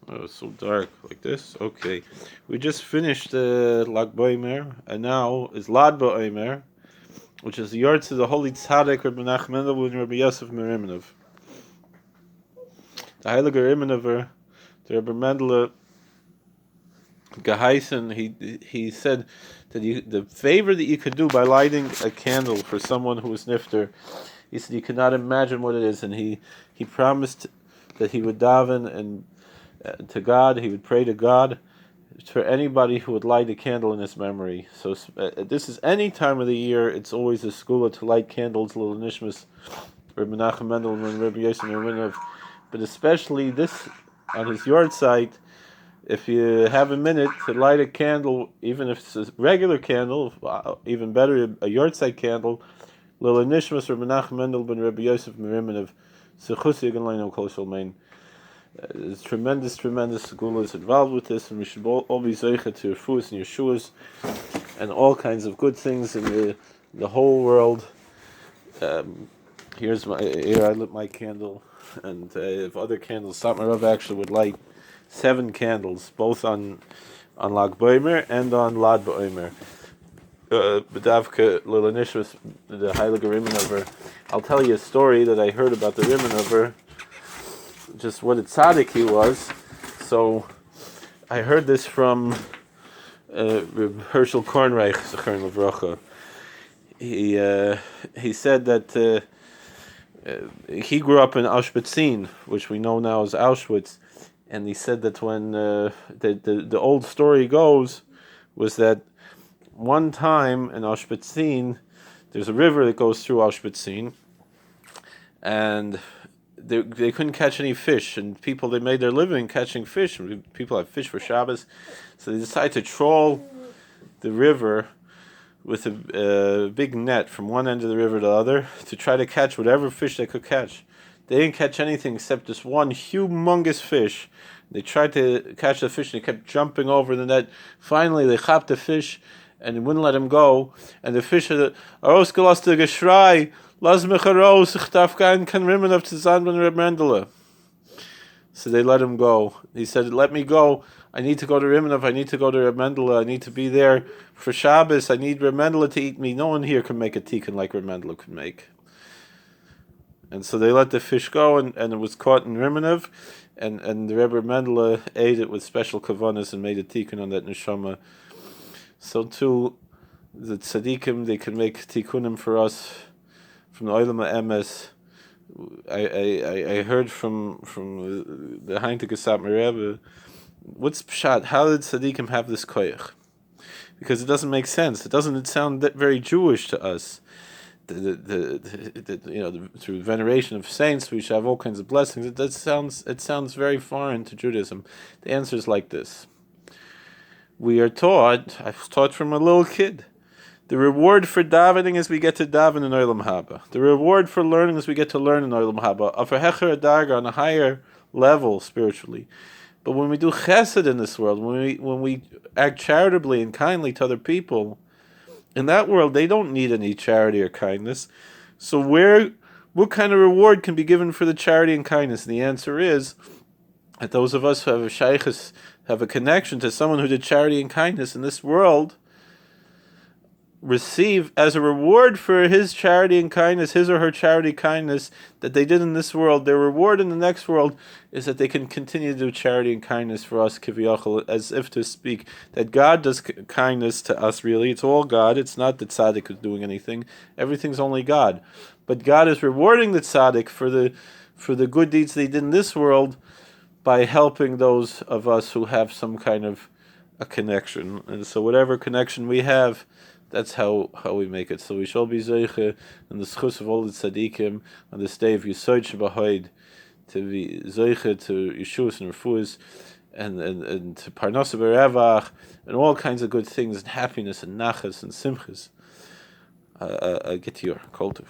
Oh, it's so dark like this. Okay, we just finished Lag Boimer, and now is Lad Boimer, which is the Yartzeit of the Holy Tzaddik Rebbe Mendel and Rebbe Yosef Rimanev. The Heilige Rimanev, the Rebbe Mendel Geheisen, he said that the favor that you could do by lighting a candle for someone who was nifter, he said you could not imagine what it is, and he promised that he would daven and to God, he would pray to God for anybody who would light a candle in his memory. So this is any time of the year. It's always a skula to light candles, little nishmas, Rebbe Mendel and Rebbe Yosef Rimanev, but especially this on his Yartzeit. If you have a minute to light a candle, even if it's a regular candle, even better, a Yartzeit candle, little nishmas Rebbe Mendel and Rebbe Yosef Rimanev, Sechusi Yagaleinu Kol Shalmein. There's tremendous segulas involved with this, and we should all be zeicha to refuahs and yeshuas and all kinds of good things in the whole world. Here I lit my candle, and if other candles, Satmar Rav actually would light 7 candles, both on Lag Boimer and on Lad Boimer. B'davka Lilanishwas, the Heilige Rimanev. I'll tell you a story that I heard about the Rimanev. Just what a tzaddik he was. So I heard this from Herschel Kornreich, Zechron Levracha. He said that he grew up in Auschwitz, which we know now as Auschwitz, and he said that when the old story goes was that one time in Auschwitz, there's a river that goes through Auschwitz, and they couldn't catch any fish, and they made their living catching fish. People have fish for Shabbos, so they decided to troll the river with a big net from one end of the river to the other to try to catch whatever fish they could catch. They didn't catch anything except this one humongous fish. They tried to catch the fish, and they kept jumping over the net. Finally, they caught the fish, and they wouldn't let him go. And the fish said, "Aroskeloste geschrei. Lass mich heraus, ich darf kein Rimanev zusammen mit Rebbe Mendel." So they let him go. He said, "Let me go. I need to go to Rimanev. I need to go to Rebbe Mendel. I need to be there for Shabbos. I need Rebbe Mendel to eat me. No one here can make a tikkun like Rebbe Mendel could make." And so they let the fish go, and it was caught in Rimanev, and the Rebbe Mendel ate it with special kavanas and made a tikkun on that neshama. So too, the tzaddikim, they can make tikkunim for us. From the Olam HaEmes, I heard from the Heintige Satmar Rebbe, what's pshat? How did tzaddikim have this koyach? Because it doesn't make sense. It doesn't sound that very Jewish to us. Through veneration of saints, we should have all kinds of blessings. It sounds very foreign to Judaism. The answer is like this: we are taught. I was taught from a little kid. The reward for davening is we get to daven in Olam Haba. The reward for learning is we get to learn in Olam Haba. Of a hecher darga, on a higher level spiritually. But when we do chesed in this world, when we act charitably and kindly to other people, in that world they don't need any charity or kindness. So what kind of reward can be given for the charity and kindness? And the answer is that those of us who have a shaykhus, have a connection to someone who did charity and kindness in this world, receive as a reward for his charity and kindness, his or her charity kindness that they did in this world. Their reward in the next world is that they can continue to do charity and kindness for us, kiviyachol, as if to speak that God does kindness to us. Really, it's all God. It's not that tzaddik is doing anything. Everything's only God. But God is rewarding the tzaddik for the good deeds they did in this world by helping those of us who have some kind of a connection. And so whatever connection we have, that's how we make it. So we shall be zeiche in the schus of all the tzaddikim on this day of Yartzeit Shabahoid, to be zeiche to Yeshuas and Refuahs, and to Parnasa Berevach, and all kinds of good things, and happiness, and nachas, and simchas. Get to your kultiv.